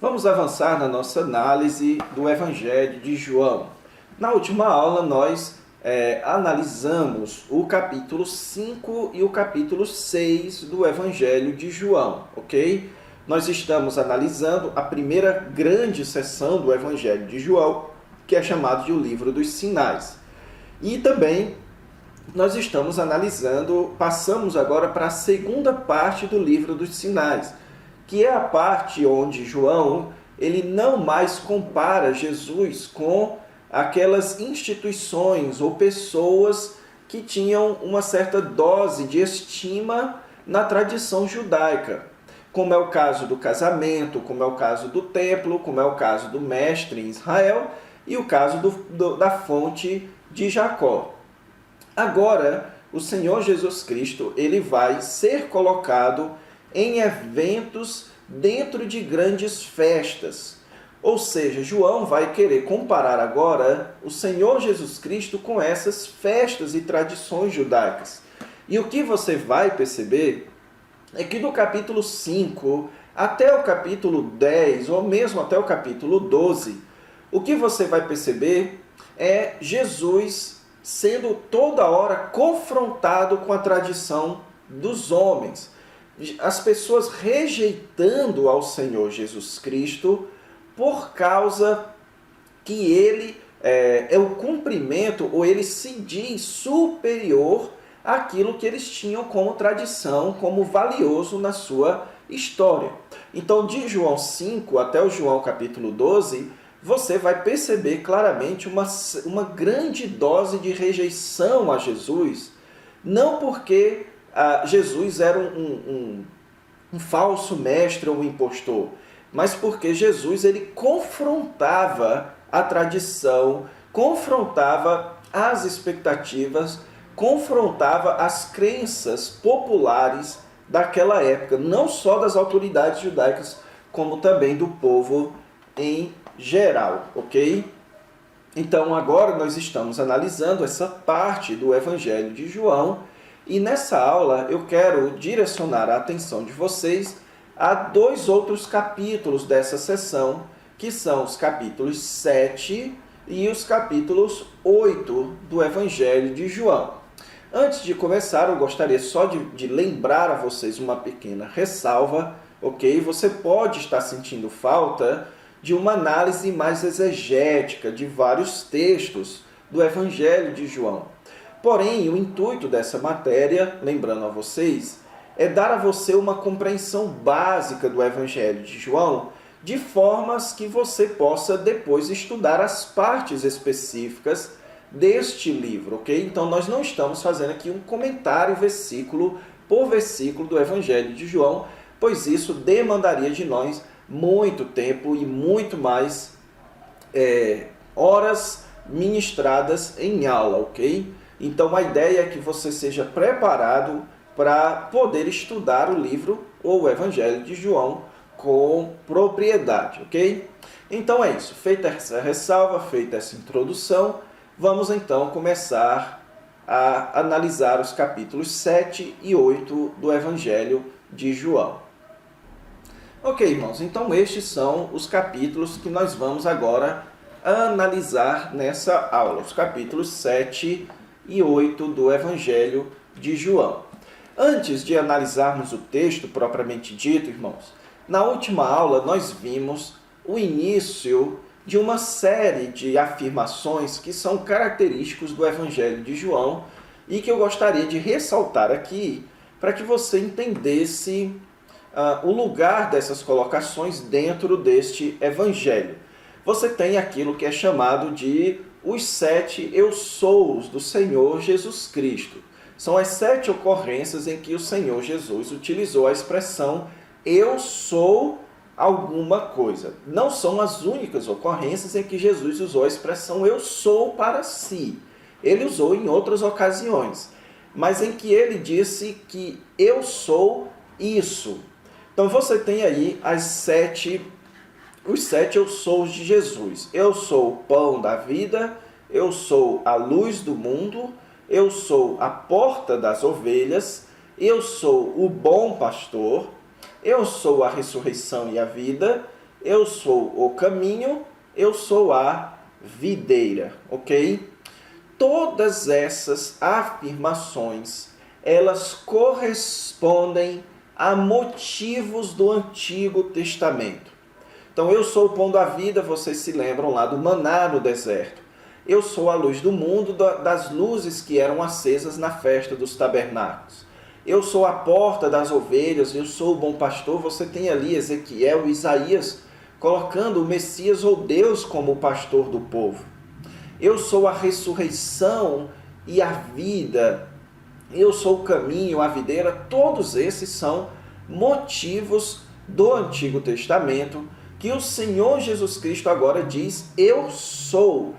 Vamos avançar na nossa análise do Evangelho de João. Na última aula, nós analisamos o capítulo 5 e o capítulo 6 do Evangelho de João, ok? Nós estamos analisando a primeira grande seção do Evangelho de João, que é chamado de o Livro dos Sinais. E também nós estamos analisando, passamos agora para a segunda parte do Livro dos Sinais, que é a parte onde João ele não mais compara Jesus com aquelas instituições ou pessoas que tinham uma certa dose de estima na tradição judaica, como é o caso do casamento, como é o caso do templo, como é o caso do mestre em Israel e o caso da fonte de Jacó. Agora, o Senhor Jesus Cristo ele vai ser colocado em eventos dentro de grandes festas. Ou seja, João vai querer comparar agora o Senhor Jesus Cristo com essas festas e tradições judaicas. E o que você vai perceber é que do capítulo 5 até o capítulo 10, ou mesmo até o capítulo 12, o que você vai perceber é Jesus sendo toda hora confrontado com a tradição dos homens. As pessoas rejeitando ao Senhor Jesus Cristo por causa que ele é o cumprimento, ou ele se diz superior àquilo que eles tinham como tradição, como valioso na sua história. Então, de João 5 até o João capítulo 12, você vai perceber claramente uma grande dose de rejeição a Jesus, não porque Jesus era um falso mestre ou um impostor, mas porque Jesus ele confrontava a tradição, confrontava as expectativas, confrontava as crenças populares daquela época, não só das autoridades judaicas, como também do povo em geral, ok? Então agora nós estamos analisando essa parte do Evangelho de João, e nessa aula eu quero direcionar a atenção de vocês a dois outros capítulos dessa sessão, que são os capítulos 7 e os capítulos 8 do Evangelho de João. Antes de começar, eu gostaria só de lembrar a vocês uma pequena ressalva, ok? Você pode estar sentindo falta de uma análise mais exegética de vários textos do Evangelho de João. Porém, o intuito dessa matéria, lembrando a vocês, é dar a você uma compreensão básica do Evangelho de João, de formas que você possa depois estudar as partes específicas deste livro, ok? Então, nós não estamos fazendo aqui um comentário versículo por versículo do Evangelho de João, pois isso demandaria de nós muito tempo e muito mais horas ministradas em aula, ok? Então, a ideia é que você seja preparado para poder estudar o livro ou o Evangelho de João com propriedade, ok? Então é isso. Feita essa ressalva, feita essa introdução, vamos então começar a analisar os capítulos 7 e 8 do Evangelho de João. Ok, irmãos, então estes são os capítulos que nós vamos agora analisar nessa aula, os capítulos 7 e 8 do Evangelho de João. Antes de analisarmos o texto propriamente dito, irmãos, na última aula nós vimos o início de uma série de afirmações que são característicos do Evangelho de João e que eu gostaria de ressaltar aqui para que você entendesse o lugar dessas colocações dentro deste Evangelho. Você tem aquilo que é chamado de os 7 eu sous do Senhor Jesus Cristo. São as 7 ocorrências em que o Senhor Jesus utilizou a expressão eu sou alguma coisa. Não são as únicas ocorrências em que Jesus usou a expressão eu sou para si. Ele usou em outras ocasiões, mas em que ele disse que eu sou isso. Então você tem aí os 7 eu sous de Jesus. Eu sou o pão da vida, eu sou a luz do mundo, eu sou a porta das ovelhas, eu sou o bom pastor, eu sou a ressurreição e a vida, eu sou o caminho, eu sou a videira, ok? Todas essas afirmações, elas correspondem a motivos do Antigo Testamento. Então, eu sou o pão da vida, vocês se lembram lá do maná no deserto. Eu sou a luz do mundo, das luzes que eram acesas na festa dos tabernáculos. Eu sou a porta das ovelhas, eu sou o bom pastor. Você tem ali Ezequiel e Isaías colocando o Messias ou Deus como o pastor do povo. Eu sou a ressurreição e a vida. Eu sou o caminho, a videira. Todos esses são motivos do Antigo Testamento que o Senhor Jesus Cristo agora diz, eu sou,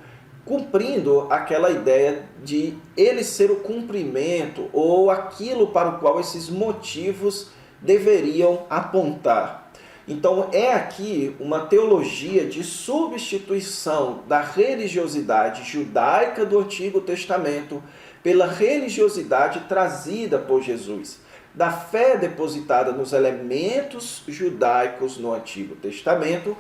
cumprindo aquela ideia de ele ser o cumprimento ou aquilo para o qual esses motivos deveriam apontar. Então é aqui uma teologia de substituição da religiosidade judaica do Antigo Testamento pela religiosidade trazida por Jesus, da fé depositada nos elementos judaicos no Antigo Testamento,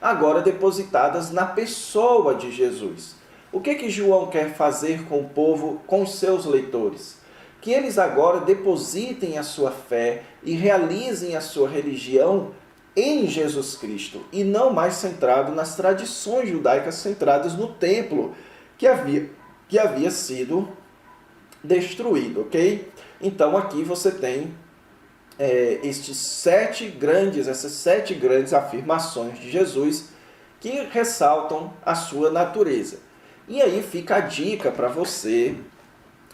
agora depositadas na pessoa de Jesus. O que João quer fazer com o povo, com os seus leitores? Que eles agora depositem a sua fé e realizem a sua religião em Jesus Cristo, e não mais centrado nas tradições judaicas centradas no templo que havia sido destruído, ok? Então aqui você tem essas sete grandes afirmações de Jesus que ressaltam a sua natureza. E aí fica a dica para você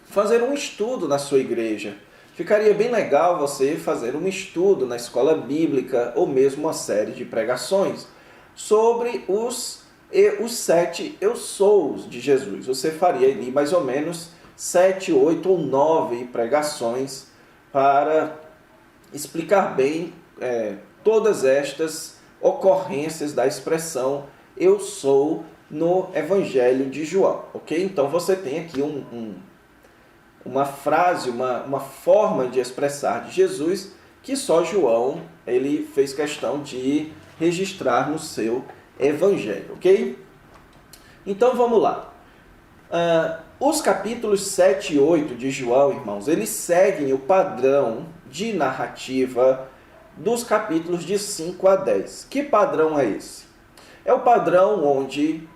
fazer um estudo na sua igreja. Ficaria bem legal você fazer um estudo na escola bíblica ou mesmo uma série de pregações sobre os 7 eu sous de Jesus. Você faria ali mais ou menos 7, 8 ou 9 pregações para explicar bem todas estas ocorrências da expressão eu sou no Evangelho de João, ok? Então você tem aqui uma frase, uma forma de expressar de Jesus que só João ele fez questão de registrar no seu Evangelho, ok? Então vamos lá. Os capítulos 7 e 8 de João, irmãos, eles seguem o padrão de narrativa dos capítulos de 5 a 10. Que padrão é esse? É o padrão onde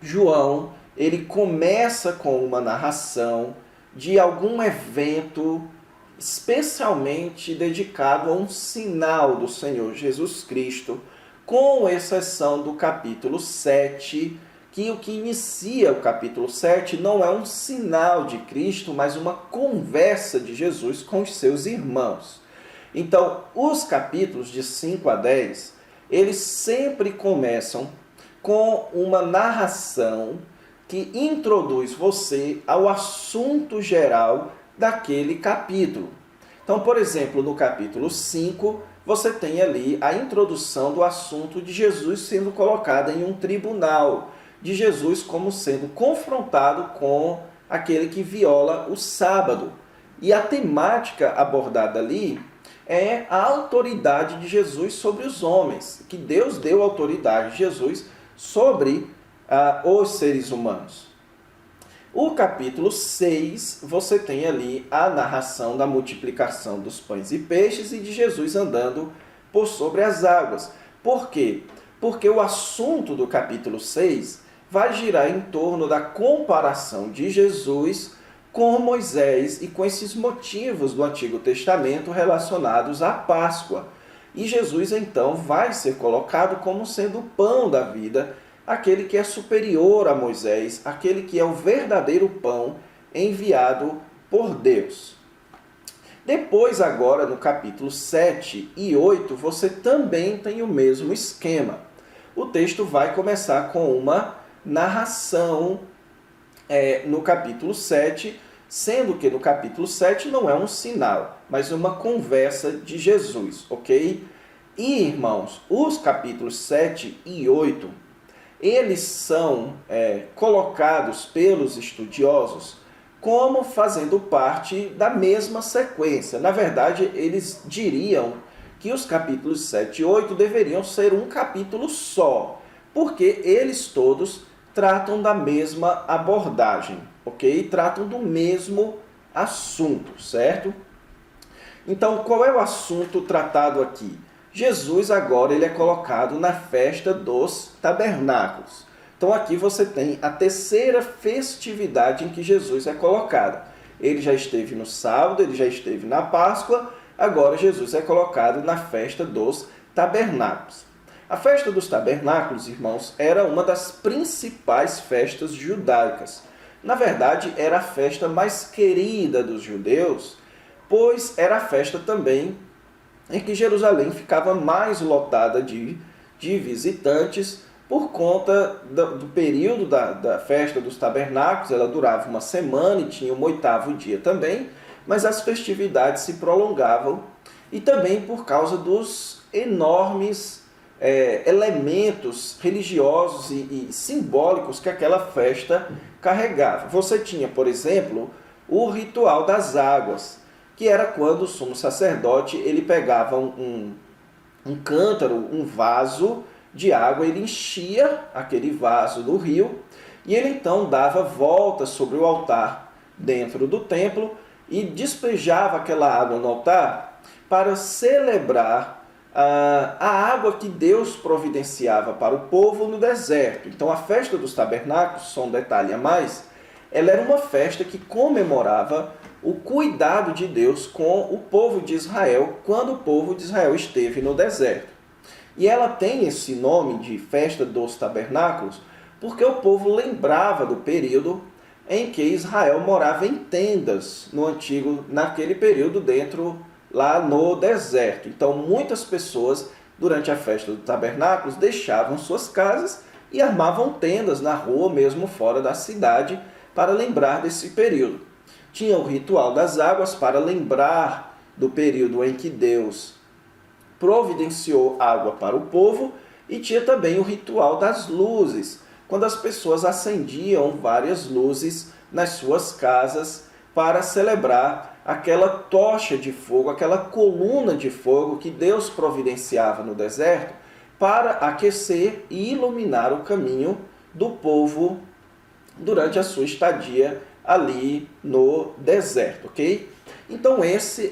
João ele começa com uma narração de algum evento especialmente dedicado a um sinal do Senhor Jesus Cristo, com exceção do capítulo 7, que o que inicia o capítulo 7 não é um sinal de Cristo, mas uma conversa de Jesus com os seus irmãos. Então, os capítulos de 5 a 10, eles sempre começam com uma narração que introduz você ao assunto geral daquele capítulo. Então, por exemplo, no capítulo 5, você tem ali a introdução do assunto de Jesus sendo colocado em um tribunal, de Jesus como sendo confrontado com aquele que viola o sábado. E a temática abordada ali é a autoridade de Jesus sobre os homens, que Deus deu autoridade de Jesus sobre os seres humanos. O capítulo 6, você tem ali a narração da multiplicação dos pães e peixes e de Jesus andando por sobre as águas. Por quê? Porque o assunto do capítulo 6 vai girar em torno da comparação de Jesus com Moisés e com esses motivos do Antigo Testamento relacionados à Páscoa. E Jesus, então, vai ser colocado como sendo o pão da vida, aquele que é superior a Moisés, aquele que é o verdadeiro pão enviado por Deus. Depois, agora, no capítulo 7 e 8, você também tem o mesmo esquema. O texto vai começar com uma narração no capítulo 7, sendo que no capítulo 7 não é um sinal, mas uma conversa de Jesus, ok? E, irmãos, os capítulos 7 e 8, eles são colocados pelos estudiosos como fazendo parte da mesma sequência. Na verdade, eles diriam que os capítulos 7 e 8 deveriam ser um capítulo só, porque eles todos tratam da mesma abordagem, ok? Tratam do mesmo assunto, certo? Então, qual é o assunto tratado aqui? Jesus agora ele é colocado na festa dos tabernáculos. Então aqui você tem a terceira festividade em que Jesus é colocado. Ele já esteve no sábado, ele já esteve na Páscoa, agora Jesus é colocado na festa dos tabernáculos. A festa dos tabernáculos, irmãos, era uma das principais festas judaicas. Na verdade, era a festa mais querida dos judeus, pois era a festa também em que Jerusalém ficava mais lotada de visitantes por conta do período da festa dos tabernáculos. Ela durava uma semana e tinha um 8º dia também, mas as festividades se prolongavam e também por causa dos enormes elementos religiosos e simbólicos que aquela festa carregava. Você tinha, por exemplo, o ritual das águas, que era quando o sumo sacerdote ele pegava um cântaro, um vaso de água, ele enchia aquele vaso no rio e ele então dava voltas sobre o altar dentro do templo e despejava aquela água no altar para celebrar a água que Deus providenciava para o povo no deserto. Então a festa dos tabernáculos, só um detalhe a mais, ela era uma festa que comemorava o cuidado de Deus com o povo de Israel quando o povo de Israel esteve no deserto. E ela tem esse nome de festa dos tabernáculos porque o povo lembrava do período em que Israel morava em tendas naquele período lá no deserto. Então muitas pessoas durante a festa dos tabernáculos deixavam suas casas e armavam tendas na rua, mesmo fora da cidade, para lembrar desse período. Tinha o ritual das águas para lembrar do período em que Deus providenciou água para o povo, e tinha também o ritual das luzes, quando as pessoas acendiam várias luzes nas suas casas para celebrar aquela tocha de fogo, aquela coluna de fogo que Deus providenciava no deserto para aquecer e iluminar o caminho do povo durante a sua estadia ali no deserto, ok? Então essa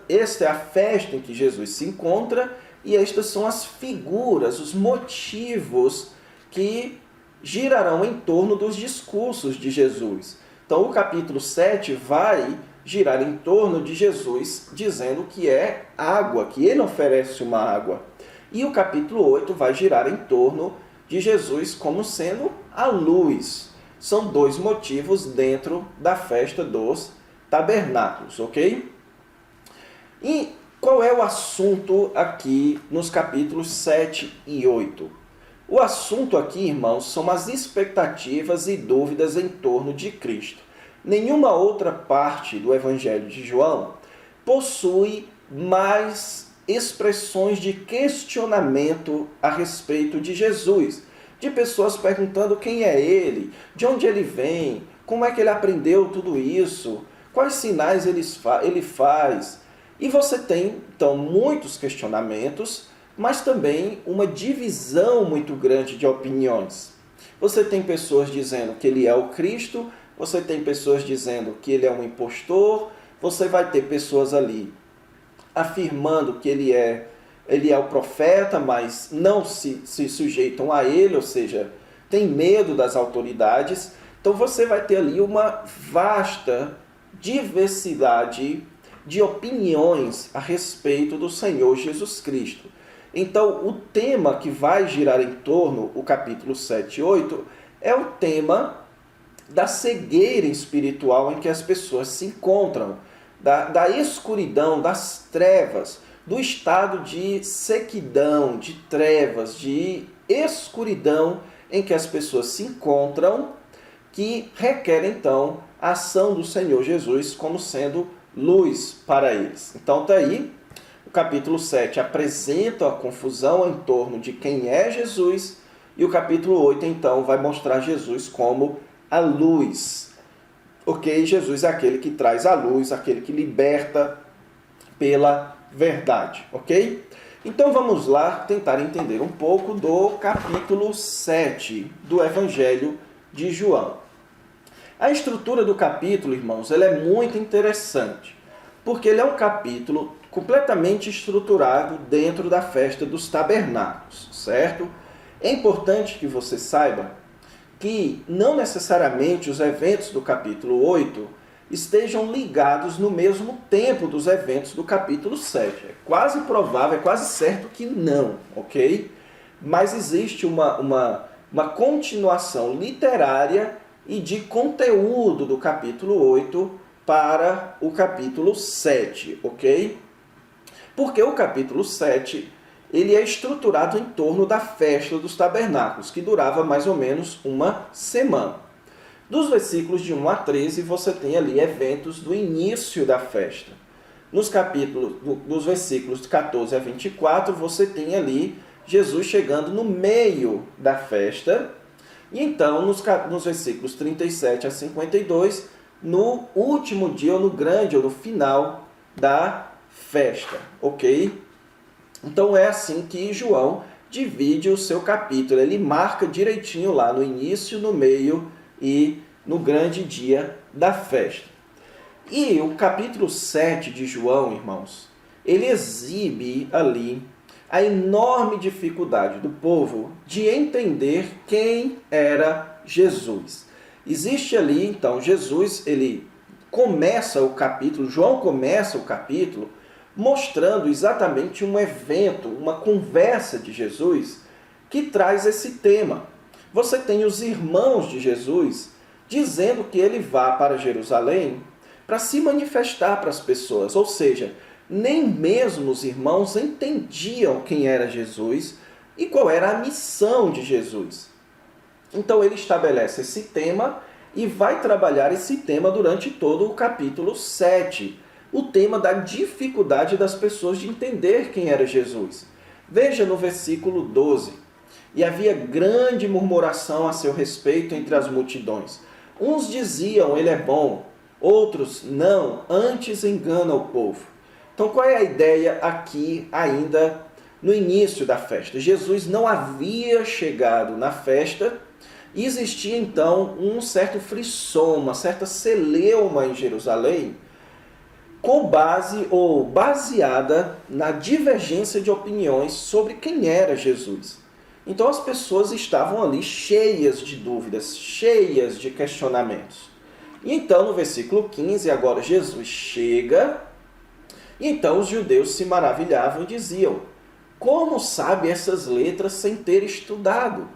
é a festa em que Jesus se encontra, e estas são as figuras, os motivos que girarão em torno dos discursos de Jesus. Então o capítulo 7 vai girar em torno de Jesus dizendo que é água, que ele oferece uma água. E o capítulo 8 vai girar em torno de Jesus como sendo a luz. São dois motivos dentro da festa dos tabernáculos, ok? E qual é o assunto aqui nos capítulos 7 e 8? O assunto aqui, irmãos, são as expectativas e dúvidas em torno de Cristo. Nenhuma outra parte do Evangelho de João possui mais expressões de questionamento a respeito de Jesus, de pessoas perguntando quem é ele, de onde ele vem, como é que ele aprendeu tudo isso, quais sinais ele faz. E você tem, então, muitos questionamentos, mas também uma divisão muito grande de opiniões. Você tem pessoas dizendo que ele é o Cristo, você tem pessoas dizendo que ele é um impostor, você vai ter pessoas ali afirmando que ele é o profeta, mas não se sujeitam a ele, ou seja, tem medo das autoridades. Então você vai ter ali uma vasta diversidade de opiniões a respeito do Senhor Jesus Cristo. Então o tema que vai girar em torno o capítulo 7 e 8 é o tema da cegueira espiritual em que as pessoas se encontram, da escuridão, das trevas, do estado de sequidão, de trevas, de escuridão em que as pessoas se encontram, que requer então a ação do Senhor Jesus como sendo luz para eles. Então está aí, o capítulo 7 apresenta a confusão em torno de quem é Jesus, e o capítulo 8 então vai mostrar Jesus como a luz. Ok? Jesus é aquele que traz a luz, aquele que liberta pela verdade, ok? Então vamos lá tentar entender um pouco do capítulo 7 do Evangelho de João. A estrutura do capítulo, irmãos, ela é muito interessante, porque ele é um capítulo completamente estruturado dentro da festa dos tabernáculos, certo? É importante que você saiba que não necessariamente os eventos do capítulo 8 estejam ligados no mesmo tempo dos eventos do capítulo 7. É quase provável, é quase certo que não, ok? Mas existe uma continuação literária e de conteúdo do capítulo 8 para o capítulo 7, ok? Porque o capítulo 7, ele é estruturado em torno da festa dos tabernáculos, que durava mais ou menos uma semana. Dos versículos de 1 a 13, você tem ali eventos do início da festa. Nos versículos de 14 a 24, você tem ali Jesus chegando no meio da festa. E então, nos versículos 37 a 52, no último dia, ou no grande, ou no final da festa, ok? Então é assim que João divide o seu capítulo. Ele marca direitinho lá no início, no meio e no grande dia da festa. E o capítulo 7 de João, irmãos, ele exibe ali a enorme dificuldade do povo de entender quem era Jesus. Existe ali, então, Jesus, ele começa o capítulo, João começa o capítulo mostrando exatamente um evento, uma conversa de Jesus que traz esse tema. Você tem os irmãos de Jesus dizendo que ele vá para Jerusalém para se manifestar para as pessoas, ou seja, nem mesmo os irmãos entendiam quem era Jesus e qual era a missão de Jesus. Então ele estabelece esse tema e vai trabalhar esse tema durante todo o capítulo 7. O tema da dificuldade das pessoas de entender quem era Jesus. Veja no versículo 12. E havia grande murmuração a seu respeito entre as multidões. Uns diziam, ele é bom. Outros, não, antes engana o povo. Então, qual é a ideia aqui ainda no início da festa? Jesus não havia chegado na festa e existia então um certo frisson, uma certa celeuma em Jerusalém, com base ou baseada na divergência de opiniões sobre quem era Jesus. Então as pessoas estavam ali cheias de dúvidas, cheias de questionamentos. E então no versículo 15, agora Jesus chega, e então os judeus se maravilhavam e diziam, como sabe essas letras sem ter estudado?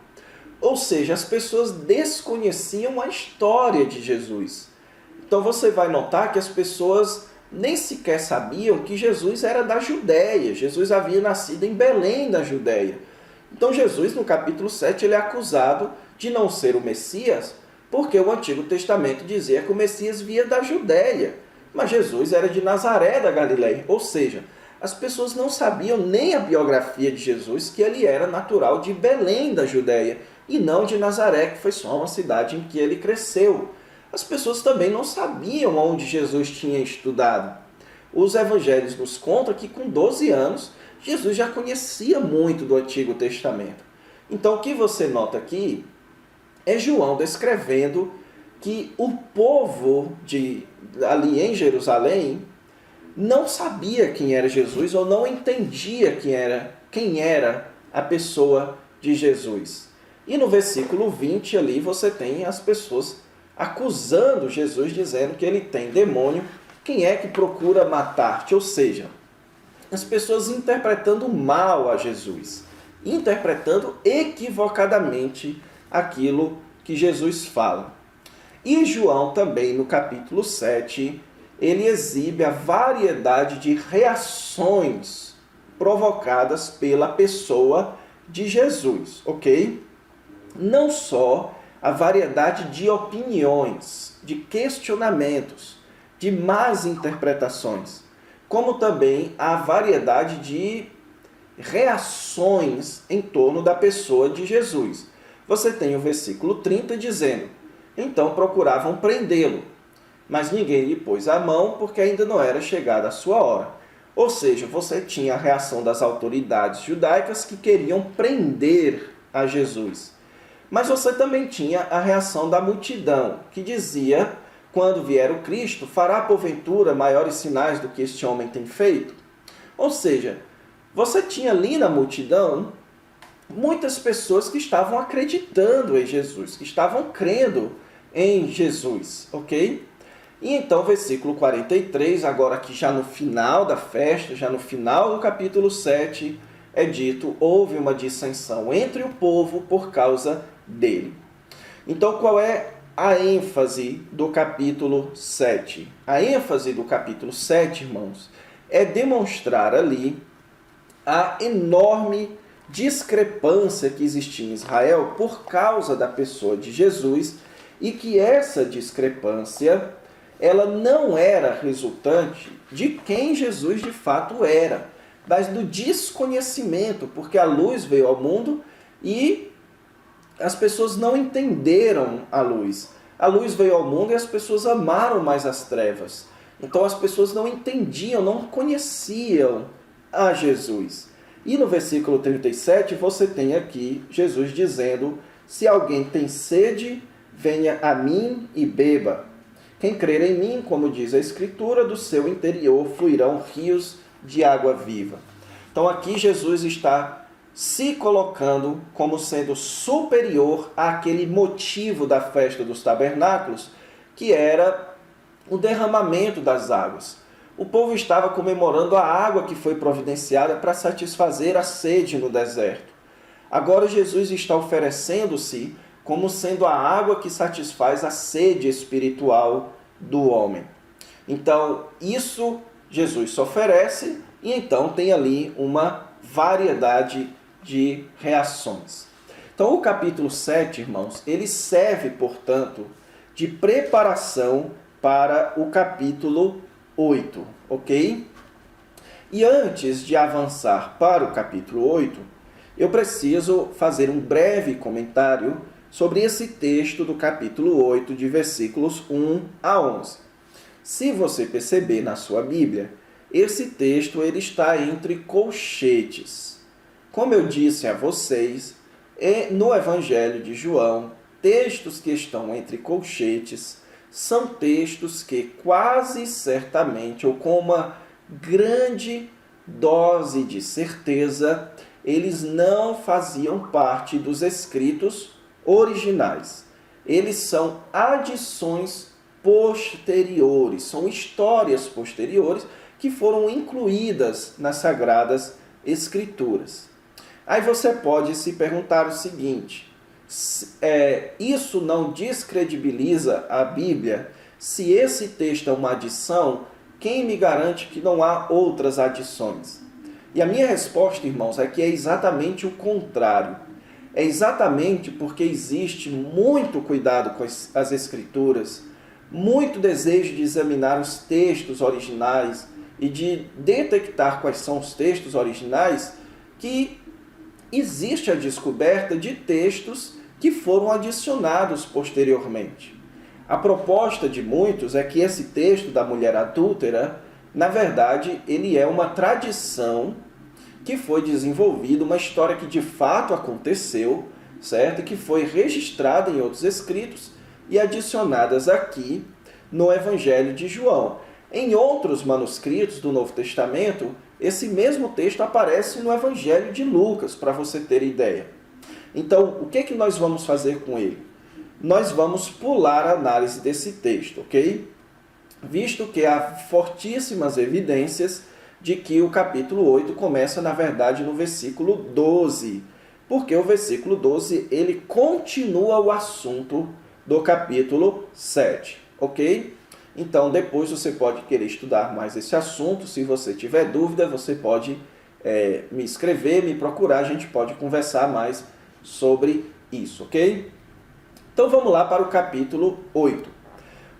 Ou seja, as pessoas desconheciam a história de Jesus. Então você vai notar que as pessoas nem sequer sabiam que Jesus era da Judéia. Jesus havia nascido em Belém, da Judéia. Então Jesus, no capítulo 7, ele é acusado de não ser o Messias, porque o Antigo Testamento dizia que o Messias via da Judéia. Mas Jesus era de Nazaré, da Galileia. Ou seja, as pessoas não sabiam nem a biografia de Jesus, que ele era natural de Belém, da Judéia, e não de Nazaré, que foi só uma cidade em que ele cresceu. As pessoas também não sabiam onde Jesus tinha estudado. Os evangelhos nos contam que com 12 anos, Jesus já conhecia muito do Antigo Testamento. Então, o que você nota aqui é João descrevendo que o povo ali em Jerusalém não sabia quem era Jesus ou não entendia quem era a pessoa de Jesus. E no versículo 20 ali você tem as pessoas acusando Jesus, dizendo que ele tem demônio. Quem é que procura matar-te? Ou seja, as pessoas interpretando mal a Jesus, interpretando equivocadamente aquilo que Jesus fala. E João também, no capítulo 7, ele exibe a variedade de reações provocadas pela pessoa de Jesus, ok? Não só a variedade de opiniões, de questionamentos, de más interpretações, como também a variedade de reações em torno da pessoa de Jesus. Você tem o versículo 30 dizendo, então procuravam prendê-lo, mas ninguém lhe pôs a mão porque ainda não era chegada a sua hora. Ou seja, você tinha a reação das autoridades judaicas que queriam prender a Jesus. Mas você também tinha a reação da multidão, que dizia, quando vier o Cristo, fará porventura maiores sinais do que este homem tem feito? Ou seja, você tinha ali na multidão muitas pessoas que estavam acreditando em Jesus, que estavam crendo em Jesus, ok? E então, versículo 43, agora aqui já no final da festa, já no final do capítulo 7, é dito, houve uma dissensão entre o povo por causa dele. Então, qual é a ênfase do capítulo 7? A ênfase do capítulo 7, irmãos, é demonstrar ali a enorme discrepância que existia em Israel por causa da pessoa de Jesus e que essa discrepância ela não era resultante de quem Jesus de fato era, mas do desconhecimento, porque a luz veio ao mundo e as pessoas não entenderam a luz. A luz veio ao mundo e as pessoas amaram mais as trevas. Então as pessoas não entendiam, não conheciam a Jesus. E no versículo 37 você tem aqui Jesus dizendo, se alguém tem sede, venha a mim e beba. Quem crer em mim, como diz a Escritura, do seu interior fluirão rios de água viva. Então aqui Jesus está se colocando como sendo superior àquele motivo da festa dos tabernáculos, que era o derramamento das águas. O povo estava comemorando a água que foi providenciada para satisfazer a sede no deserto. Agora Jesus está oferecendo-se como sendo a água que satisfaz a sede espiritual do homem. Então, isso Jesus se oferece e então tem ali uma variedade de reações. Então, o capítulo 7, irmãos, ele serve, portanto, de preparação para o capítulo 8, ok? E antes de avançar para o capítulo 8, eu preciso fazer um breve comentário sobre esse texto do capítulo 8, de versículos 1 a 11. Se você perceber na sua Bíblia, esse texto ele está entre colchetes. Como eu disse a vocês, no Evangelho de João, textos que estão entre colchetes são textos que quase certamente, ou com uma grande dose de certeza, eles não faziam parte dos escritos originais. Eles são adições posteriores, são histórias posteriores que foram incluídas nas Sagradas Escrituras. Aí você pode se perguntar o seguinte, isso não descredibiliza a Bíblia? Se esse texto é uma adição, quem me garante que não há outras adições? E a minha resposta, irmãos, é que é exatamente o contrário. É exatamente porque existe muito cuidado com as Escrituras, muito desejo de examinar os textos originais e de detectar quais são os textos originais, que existe a descoberta de textos que foram adicionados posteriormente. A proposta de muitos é que esse texto da mulher adúltera, na verdade, ele é uma tradição que foi desenvolvida, uma história que de fato aconteceu, certo? E que foi registrada em outros escritos e adicionadas aqui no Evangelho de João. Em outros manuscritos do Novo Testamento, esse mesmo texto aparece no Evangelho de Lucas, para você ter ideia. Então, o que é que nós vamos fazer com ele? Nós vamos pular a análise desse texto, ok? Visto que há fortíssimas evidências de que o capítulo 8 começa, na verdade, no versículo 12. Porque o versículo 12, ele continua o assunto do capítulo 7, ok? Então, depois você pode querer estudar mais esse assunto. Se você tiver dúvida, você pode me escrever, me procurar. A gente pode conversar mais sobre isso, ok? Então, vamos lá para o capítulo 8.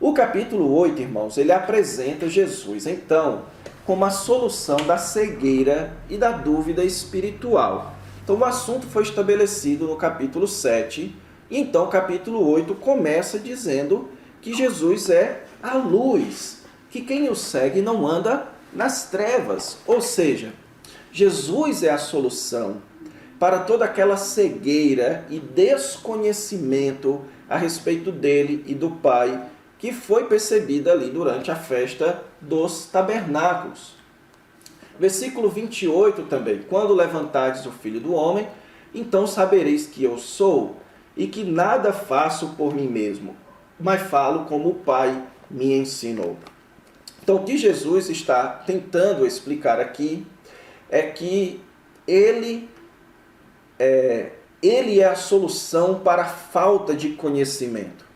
O capítulo 8, irmãos, ele apresenta Jesus, então, como a solução da cegueira e da dúvida espiritual. Então, o assunto foi estabelecido no capítulo 7, e então o capítulo 8 começa dizendo que Jesus é a luz, que quem o segue não anda nas trevas. Ou seja, Jesus é a solução para toda aquela cegueira e desconhecimento a respeito dele e do Pai, que foi percebida ali durante a festa dos tabernáculos. Versículo 28 também. Quando levantardes o Filho do Homem, então sabereis que eu sou, e que nada faço por mim mesmo, mas falo como o Pai me ensinou. Então, o que Jesus está tentando explicar aqui é que Ele é a solução para a falta de conhecimento.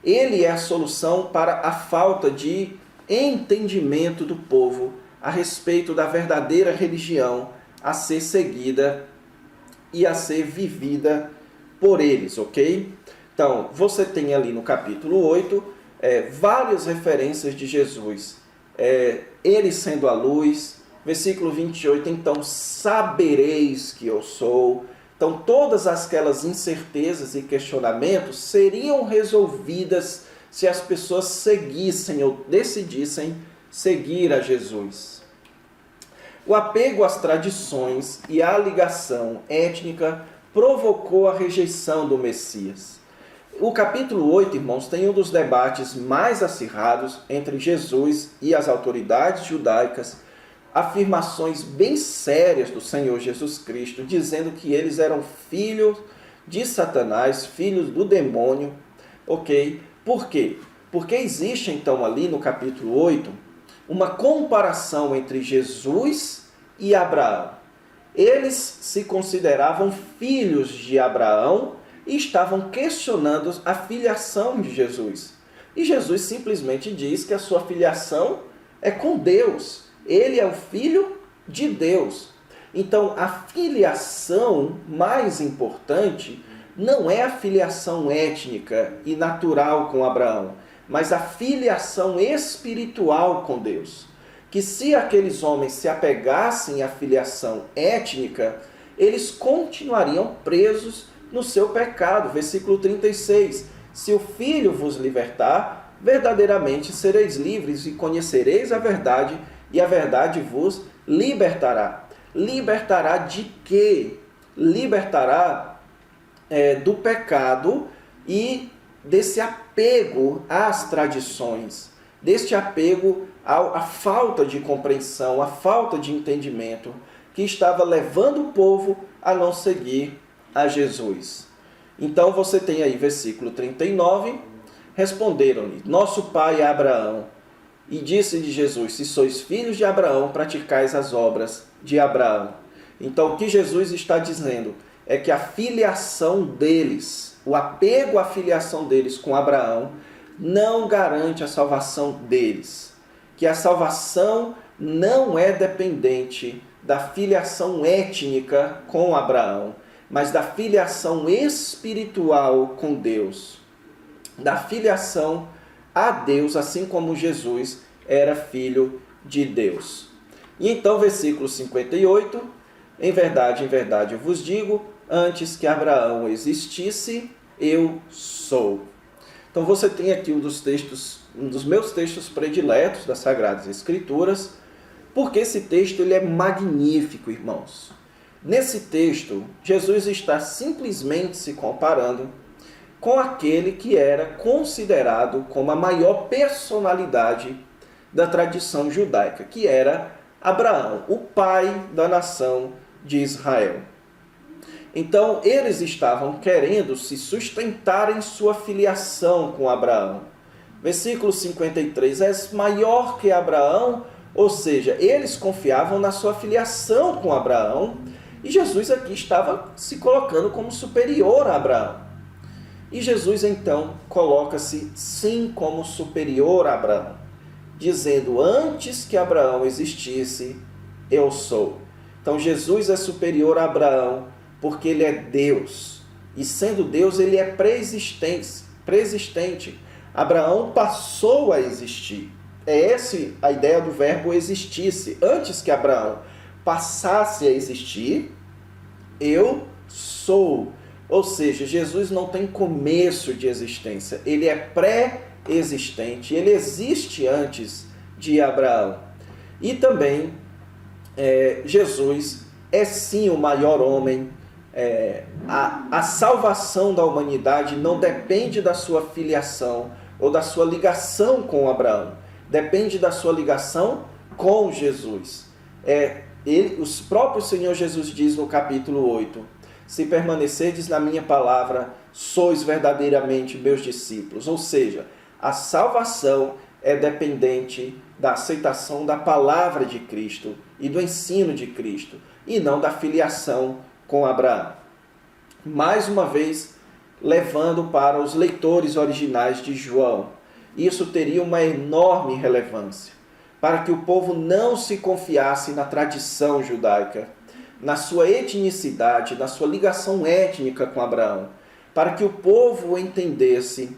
Ele é a solução para a falta de entendimento do povo a respeito da verdadeira religião a ser seguida e a ser vivida por eles, ok? Então, você tem ali no capítulo 8 várias referências de Jesus. Ele sendo a luz, versículo 28, então sabereis que eu sou. Então, todas aquelas incertezas e questionamentos seriam resolvidas se as pessoas seguissem ou decidissem seguir a Jesus. O apego às tradições e à ligação étnica provocou a rejeição do Messias. O capítulo 8, irmãos, tem um dos debates mais acirrados entre Jesus e as autoridades judaicas, afirmações bem sérias do Senhor Jesus Cristo, dizendo que eles eram filhos de Satanás, filhos do demônio, ok? Por quê? Porque existe então ali no capítulo 8 uma comparação entre Jesus e Abraão. Eles se consideravam filhos de Abraão e estavam questionando a filiação de Jesus. E Jesus simplesmente diz que a sua filiação é com Deus. Ele é o filho de Deus. Então, a filiação mais importante não é a filiação étnica e natural com Abraão, mas a filiação espiritual com Deus. Que se aqueles homens se apegassem à filiação étnica, eles continuariam presos no seu pecado. Versículo 36. Se o Filho vos libertar, verdadeiramente sereis livres e conhecereis a verdade, e a verdade vos libertará. Libertará de quê? Libertará do pecado e desse apego às tradições, deste apego à falta de compreensão, à falta de entendimento que estava levando o povo a não seguir a Jesus. Então você tem aí versículo 39, responderam-lhe, nosso pai é Abraão, e disse-lhe Jesus, se sois filhos de Abraão, praticais as obras de Abraão. Então o que Jesus está dizendo é que a filiação deles, o apego à filiação deles com Abraão, não garante a salvação deles. Que a salvação não é dependente da filiação étnica com Abraão, mas da filiação espiritual com Deus. Da filiação a Deus, assim como Jesus era filho de Deus. E então, versículo 58, em verdade eu vos digo, antes que Abraão existisse, eu sou. Então você tem aqui um dos meus textos prediletos das Sagradas Escrituras, porque esse texto ele é magnífico, irmãos. Nesse texto, Jesus está simplesmente se comparando com aquele que era considerado como a maior personalidade da tradição judaica, que era Abraão, o pai da nação de Israel. Então, eles estavam querendo se sustentar em sua filiação com Abraão. Versículo 53, és maior que Abraão, ou seja, eles confiavam na sua filiação com Abraão, e Jesus aqui estava se colocando como superior a Abraão. E Jesus então coloca-se sim como superior a Abraão, dizendo, antes que Abraão existisse, eu sou. Então Jesus é superior a Abraão, porque ele é Deus. E sendo Deus, ele é preexistente. Abraão passou a existir. É essa a ideia do verbo existisse. Antes que Abraão passasse a existir, eu sou. Ou seja, Jesus não tem começo de existência. Ele é pré-existente. Ele existe antes de Abraão. E também Jesus é sim o maior homem. A salvação da humanidade não depende da sua filiação ou da sua ligação com Abraão. Depende da sua ligação com Jesus. O próprio Senhor Jesus diz no capítulo 8, se permanecerdes na minha palavra, sois verdadeiramente meus discípulos. Ou seja, a salvação é dependente da aceitação da palavra de Cristo e do ensino de Cristo, e não da filiação com Abraão. Mais uma vez, levando para os leitores originais de João, isso teria uma enorme relevância, para que o povo não se confiasse na tradição judaica, na sua etnicidade, na sua ligação étnica com Abraão, para que o povo entendesse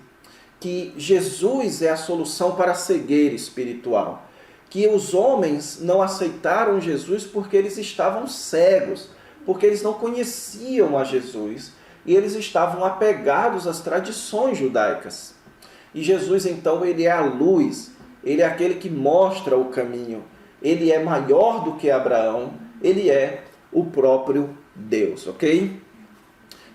que Jesus é a solução para a cegueira espiritual, que os homens não aceitaram Jesus porque eles estavam cegos, porque eles não conheciam a Jesus e eles estavam apegados às tradições judaicas. E Jesus, então, ele é a luz, ele é aquele que mostra o caminho, ele é maior do que Abraão, ele é o próprio Deus, ok?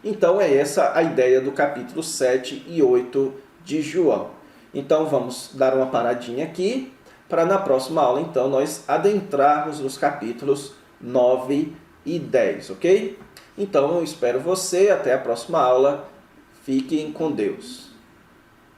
Então é essa a ideia do capítulo 7 e 8 de João. Então vamos dar uma paradinha aqui, para na próxima aula, então, nós adentrarmos nos capítulos 9 e 10, ok? Então eu espero você, até a próxima aula, fiquem com Deus.